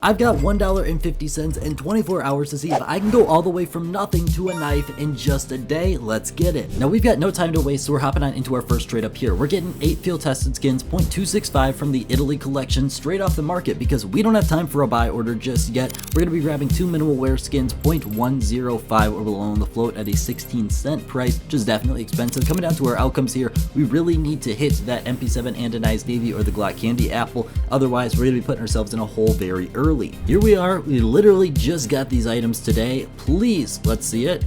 I've got $1.50 and 24 hours to see if I can go all the way from nothing to a knife in just a day. Let's get it. Now we've got no time to waste, so we're hopping on into our first trade up here. We're getting 8 field tested skins, 0.265 from the Italy collection straight off the market because we don't have time for a buy order just yet. We're going to be grabbing 2 minimal wear skins, 0.105 or below on the float at a 16-cent price, which is definitely expensive. Coming down to our outcomes here, we really need to hit that MP7 anodized navy or the Glock Candy apple. Otherwise, we're going to be putting ourselves in a hole very early. Here we are, we literally just got these items today. Please, let's see it.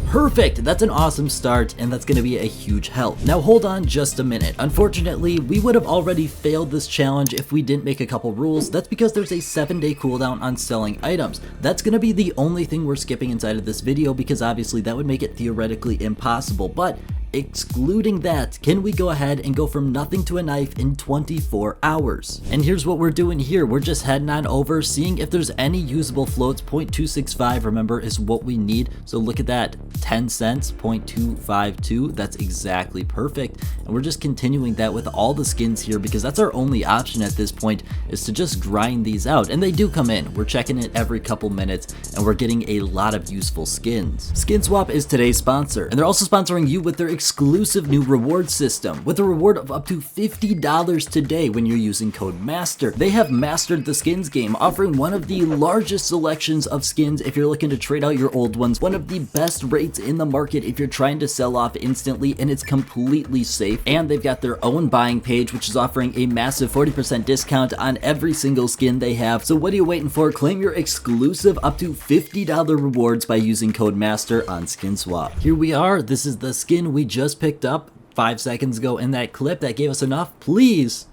Perfect, that's an awesome start, and that's going to be a huge help. Now hold on just a minute. Unfortunately, we would have already failed this challenge if we didn't make a couple rules. That's because there's a 7-day cooldown on selling items. That's going to be the only thing we're skipping inside of this video because obviously that would make it theoretically impossible, but excluding that, can we go ahead and go from nothing to a knife in 24 hours? And here's what we're doing here. We're just heading on over, seeing if there's any usable floats. 0.265, remember, is what we need. So look at that, 10 cents, 0.252. That's exactly perfect. And we're just continuing that with all the skins here because that's our only option at this point, is to just grind these out. And they do come in. We're checking it every couple minutes and we're getting a lot of useful skins. Skin Swap is today's sponsor, and they're also sponsoring you with their exclusive new reward system with a reward of up to $50 today when you're using code MASTER. They have mastered the skins game, offering one of the largest selections of skins if you're looking to trade out your old ones, one of the best rates in the market if you're trying to sell off instantly, and it's completely safe. And they've got their own buying page, which is offering a massive 40% discount on every single skin they have. So what are you waiting for? Claim your exclusive up to $50 rewards by using code MASTER on Skin Swap. Here we are. This is the skin we just picked up 5 seconds ago in that clip. That gave us enough. Please.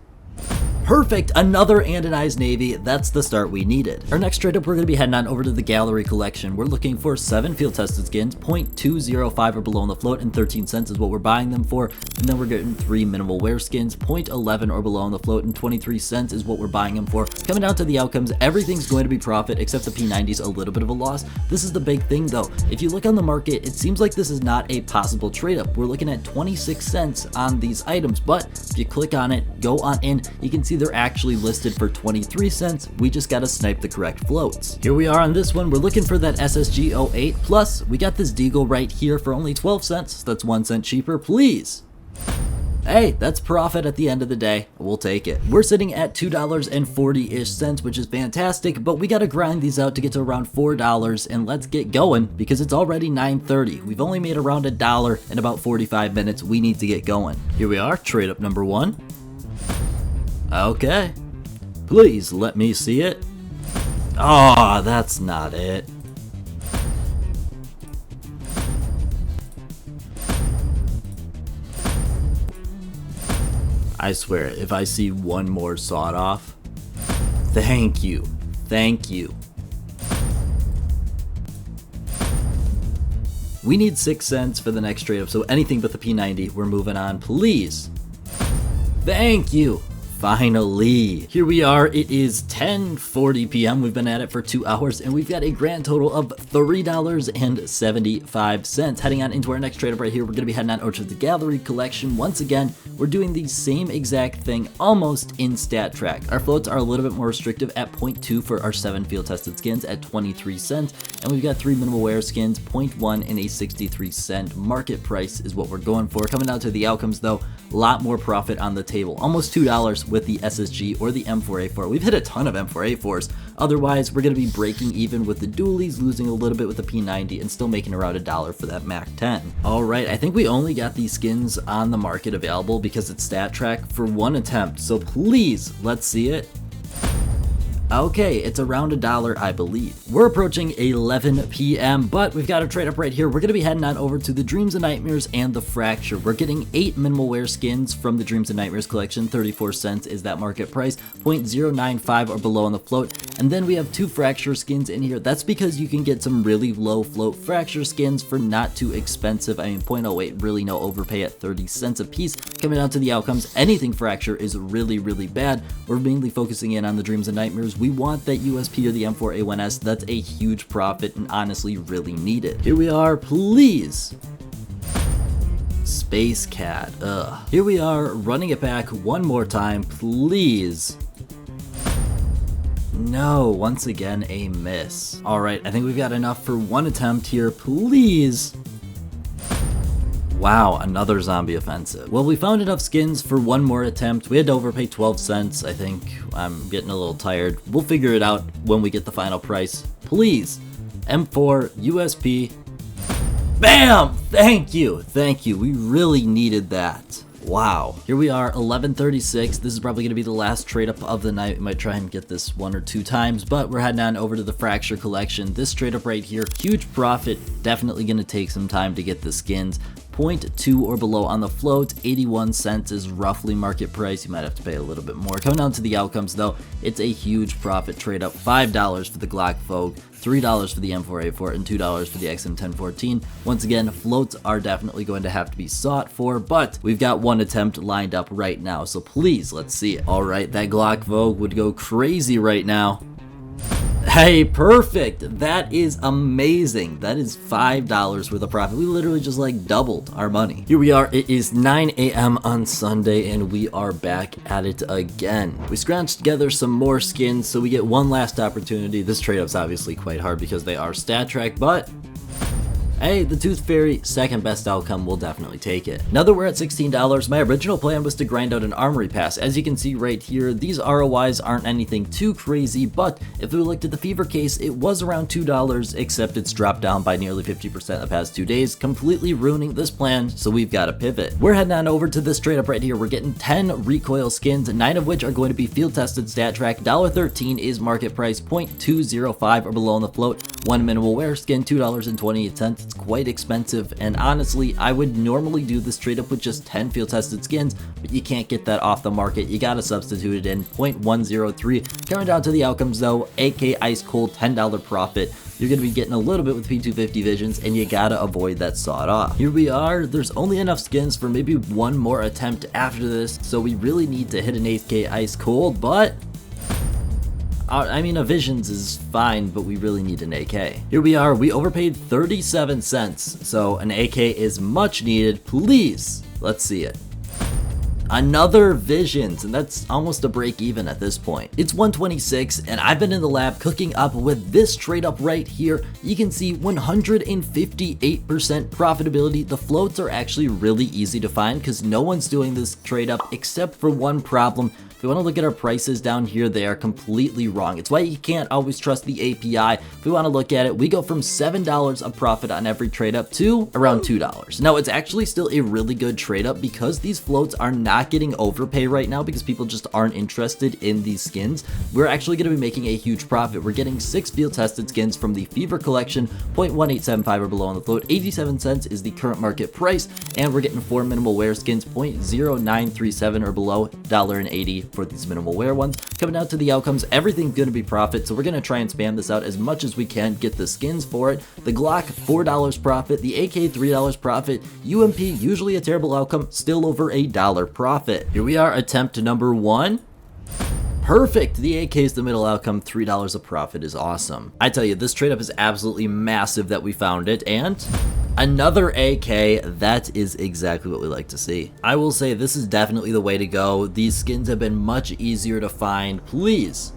Perfect, another anodized navy. That's the start we needed. Our next trade up, we're going to be heading on over to the gallery collection. We're looking for 7 field tested skins, 0.205 or below on the float, and 13 cents is what we're buying them for. And then we're getting 3 minimal wear skins, 0.11 or below on the float, and 23 cents is what we're buying them for. Coming down to the outcomes, everything's going to be profit except the P90's a little bit of a loss. This is the big thing though. If you look on the market, it seems like this is not a possible trade up. We're looking at 26 cents on these items, but if you click on it, go on in, you can see they're actually listed for 23 cents. We just gotta snipe the correct floats. Here we are on this one. We're looking for that csgo 8, plus we got this deagle right here for only 12 cents. That's 1 cent cheaper, please. Hey, that's profit at the end of the day. We'll take it. We're sitting at $2.40-ish, which is fantastic, but we gotta grind these out to get to around $4, and let's get going because it's already 9:30. We've only made around $1 in about 45 minutes. We need to get going. Here we are, trade up number 1. Okay, please let me see it. Oh, that's not it. I swear, if I see one more sawed off, thank you, thank you. We need 6 cents for the next trade up, so anything but the P90, we're moving on, please. Thank you. Finally, here we are. It is 10:40 p.m. We've been at it for 2 hours and we've got a grand total of $3.75. Heading on into our next trade up right here, we're going to be heading on over to the gallery collection. Once again, we're doing the same exact thing almost in Stattrak. Our floats are a little bit more restrictive at 0.2 for our 7 field tested skins at 23 cents. And we've got 3 minimal wear skins, 0.1 and a 63-cent market price is what we're going for. Coming down to the outcomes though, a lot more profit on the table. Almost $2 with the SSG or the M4A4. We've hit a ton of M4A4s. Otherwise, we're going to be breaking even with the dualies, losing a little bit with the P90, and still making around $1 for that Mac 10. Alright, I think we only got these skins on the market available because it's Stattrak for 1 attempt. So please, let's see it. Okay, it's around $1, I believe. We're approaching 11 p.m., but we've got a trade up right here. We're going to be heading on over to the Dreams and Nightmares and the Fracture. We're getting 8 minimal wear skins from the Dreams and Nightmares collection. 34 cents is that market price, 0.095 or below on the float. And then we have 2 Fracture skins in here. That's because you can get some really low float Fracture skins for not too expensive. I mean, 0.08, really no overpay at 30 cents a piece. Coming down to the outcomes, anything Fracture is really, really bad. We're mainly focusing in on the Dreams and Nightmares. We want that USP or the M4A1S. That's a huge profit and honestly really needed. Here we are, please. Space Cat, ugh. Here we are, running it back one more time, please. no, once again a miss. Alright, I think we've got enough for one attempt here, please. Wow, another zombie offensive. Well, we found enough skins for one more attempt. We had to overpay 12 cents, I think. I'm getting a little tired. We'll figure it out when we get the final price. Please, M4, USP. Bam! Thank you, thank you. We really needed that. Wow. Here we are, 11:36. This is probably going to be the last trade up of the night. We might try and get this one or two times, but we're heading on over to the Fracture collection. This trade up right here, huge profit. Definitely going to take some time to get the skins. 0.2 or below on the float, 81 cents is roughly market price. You might have to pay a little bit more. Coming down to the outcomes though, it's a huge profit trade up. $5 for the Glock Vogue, $3 for the M4A4, and $2 for the XM1014. Once again, floats are definitely going to have to be sought for, but we've got one attempt lined up right now, so please, let's see it. Alright, that Glock Vogue would go crazy right now. Hey, perfect! That is amazing. That is $5 worth of profit. We literally just like doubled our money. Here we are. It is 9 a.m. on Sunday and we are back at it again. We scrounged together some more skins so we get one last opportunity. This trade-up's obviously quite hard because they are Stattrak, but hey, the Tooth Fairy, second best outcome, will definitely take it. Now that we're at $16, my original plan was to grind out an armory pass. As you can see right here, these ROIs aren't anything too crazy, but if we looked at the Fever case, it was around $2, except it's dropped down by nearly 50% the past 2 days, completely ruining this plan, so we've got to pivot. We're heading on over to this trade up right here. We're getting 10 recoil skins, 9 of which are going to be field tested Stattrak. $1.13 is market price, 0.205 or below on the float. One minimal wear skin, $2.28. It's quite expensive, and honestly, I would normally do this trade up with just 10 field tested skins, but you can't get that off the market. You gotta substitute it in. 0.103. Coming down to the outcomes though, AK Ice Cold, $10 profit. You're going to be getting a little bit with P250 visions, and you gotta avoid that sawed off. Here we are. There's only enough skins for maybe one more attempt after this, so we really need to hit an 8K Ice Cold, but I mean, a Visions is fine, but we really need an AK. Here we are, we overpaid 37 cents, so an AK is much needed. Please, let's see it. Another Visions, and that's almost a break even at this point. It's 1:26, and I've been in the lab cooking up with this trade up right here. You can see 158% profitability. The floats are actually really easy to find because no one's doing this trade up except for one problem. If you want to look at our prices down here, they are completely wrong. It's why you can't always trust the API. If we want to look at it, we go from $7 of profit on every trade up to around $2. Now, it's actually still a really good trade up because these floats are not getting overpay right now because people just aren't interested in these skins. We're actually going to be making a huge profit. We're getting 6 field tested skins from the Fever collection, 0.1875 or below on the float. 87 cents is the current market price, and we're getting 4 minimal wear skins, 0.0937 or below, $1.80 for these minimal wear ones. Coming out to the outcomes, everything's going to be profit, so we're going to try and spam this out as much as we can, get the skins for it. The Glock, $4 profit. The AK, $3 profit. UMP, usually a terrible outcome, still over $1 profit. Here we are, attempt number 1. Perfect! The AK is the middle outcome, $3 of profit is awesome. I tell you, this trade up is absolutely massive that we found it, and another AK. That is exactly what we like to see. I will say this is definitely the way to go. These skins have been much easier to find. Please.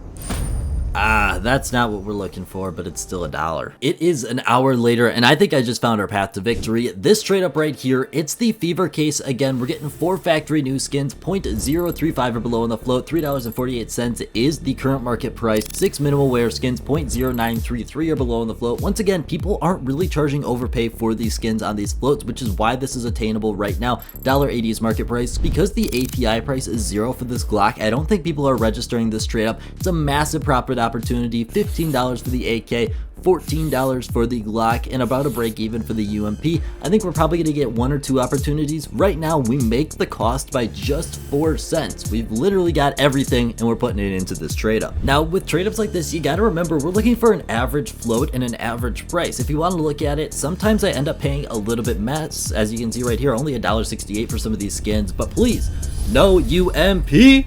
That's not what we're looking for, but it's still $1. It is an hour later, and I think I just found our path to victory. This trade up right here, it's the Fever case again. We're getting 4 factory new skins, 0.035 or below on the float. $3.48 is the current market price. 6 minimal wear skins, 0.0933 or below on the float. Once again, people aren't really charging overpay for these skins on these floats, which is why this is attainable right now. $1.80 is market price. Because the API price is 0 for this Glock, I don't think people are registering this trade up. It's a massive profit opportunity. $15 for the AK, $14 for the Glock, and about a break even for the UMP. I think we're probably going to get 1 or 2 opportunities. Right now, we make the cost by just 4 cents. We've literally got everything, and we're putting it into this trade up. Now, with trade ups like this, you got to remember, we're looking for an average float and an average price. If you want to look at it, sometimes I end up paying a little bit less. As you can see right here, only $1.68 for some of these skins, but please, no UMP.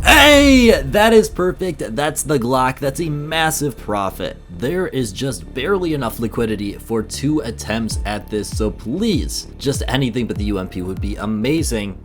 Hey, that is perfect. That's the Glock. That's a massive profit. There is just barely enough liquidity for 2 attempts at this, so please, just anything but the UMP would be amazing.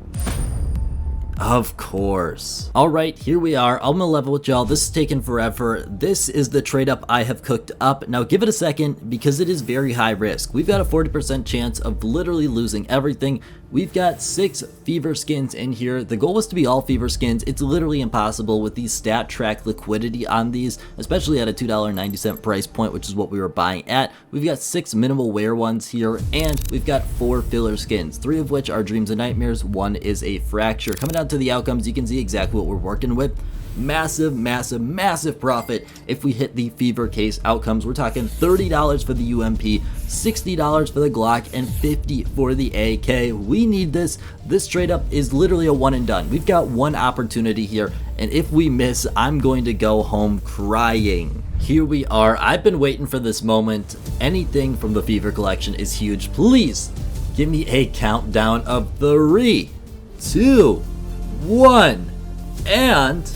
Of course. Alright, here we are. I'm gonna level with y'all. This is taking forever. This is the trade up I have cooked up. Now give it a second because it is very high risk. We've got a 40% chance of literally losing everything. We've got 6 fever skins in here. The goal was to be all fever skins. It's literally impossible with these Stattrak liquidity on these, especially at a $2.90 price point, which is what we were buying at. We've got 6 minimal wear ones here, and we've got 4 filler skins, 3 of which are Dreams and Nightmares, 1 is a Fracture. Coming down to the outcomes, you can see exactly what we're working with. Massive, massive, massive profit if we hit the fever case outcomes. We're talking $30 for the UMP, $60 for the Glock, and $50 for the AK. We need this. This trade up is literally a one and done. We've got one opportunity here, and if we miss, I'm going to go home crying. Here we are. I've been waiting for this moment. Anything from the fever collection is huge. Please give me a countdown of 3, 2, 1, and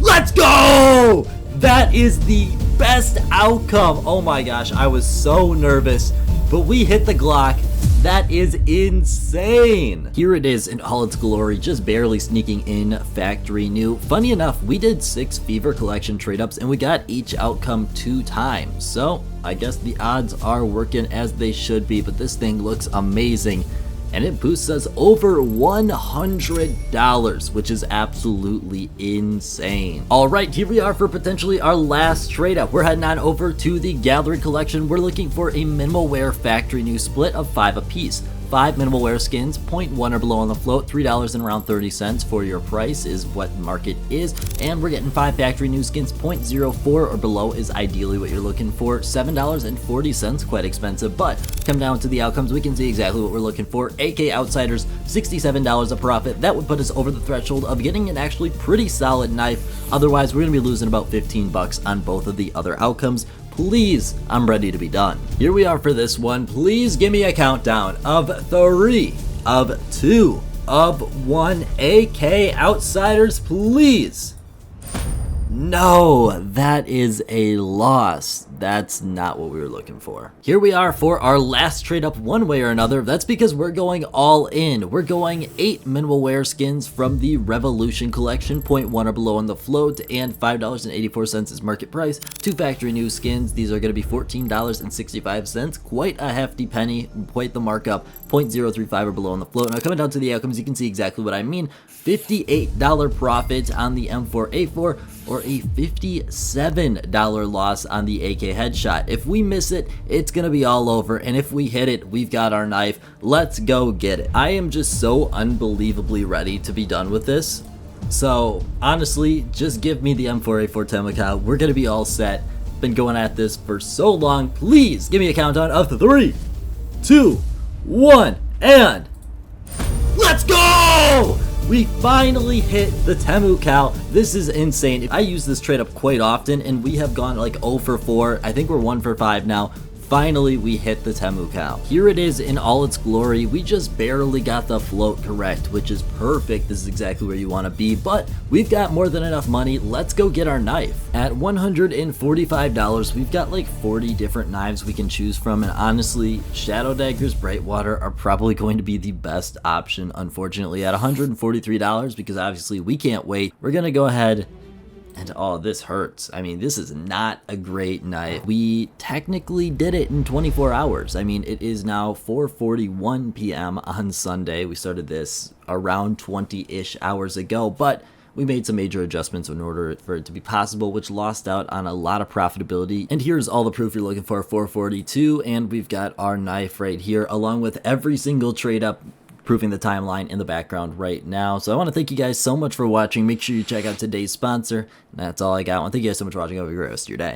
let's go! That is the best outcome. Oh my gosh, I was so nervous, but we hit the Glock. That is insane. Here it is in all its glory, just barely sneaking in factory new. Funny enough, we did 6 fever collection trade ups and we got each outcome 2 times. So I guess the odds are working as they should be, but this thing looks amazing. And it boosts us over $100, which is absolutely insane. All right, here we are for potentially our last trade up. We're heading on over to the Gallery Collection. We're looking for a minimal wear factory new split of 5 apiece. 5 minimal wear skins, 0.1 or below on the float, $3 and around 30 cents for your price is what market is. And we're getting 5 factory new skins, 0.04 or below is ideally what you're looking for. $7.40, quite expensive, but come down to the outcomes, we can see exactly what we're looking for. AK Outsiders, $67 a profit. That would put us over the threshold of getting an actually pretty solid knife. Otherwise, we're gonna be losing about 15 bucks on both of the other outcomes. Please, I'm ready to be done. Here we are for this one. Please give me a countdown of 3, of 2, of 1. AK Outsiders, please. No, that is a loss. That's not what we were looking for. Here we are for our last trade up one way or another. That's because we're going all in. We're going 8 minimal wear skins from the Revolution collection, 0.1 or below on the float, and $5.84 is market price. 2 factory new skins. These are going to be $14.65. Quite a hefty penny, quite the markup. 0.035 or below on the float. Now coming down to the outcomes, you can see exactly what I mean. $58 profit on the M4A4 or a $57 loss on the AK headshot. If we miss it, it's gonna be all over, and if we hit it, we've got our knife. Let's go get it. I am just so unbelievably ready to be done with this. So honestly, just give me the M4A4 Temaka. We're gonna be all set. Been going at this for so long. Please give me a countdown of 3, 2, 1, and let's go! We finally hit the Temu cow. This is insane. I use this trade up quite often, and we have gone like 0 for 4. I think we're 1 for 5 now. Finally, we hit the Temu cow. Here it is in all its glory. We just barely got the float correct, which is perfect. This is exactly where you want to be, but we've got more than enough money. Let's go get our knife. At $145, we've got like 40 different knives we can choose from, and honestly, Shadow Daggers Brightwater are probably going to be the best option, unfortunately. At $143, because obviously we can't wait, we're gonna go ahead and oh, this hurts. I mean, this is not a great knife. We technically did it in 24 hours. I mean, it is now 4:41 p.m. on Sunday. We started this around 20-ish hours ago, but we made some major adjustments in order for it to be possible, which lost out on a lot of profitability. And here's all the proof you're looking for, 442, and we've got our knife right here, along with every single trade up, proving the timeline in the background right now. So I want to thank you guys so much for watching. Make sure you check out today's sponsor. And that's all I got. I want to thank you guys so much for watching. Have a great rest of your day.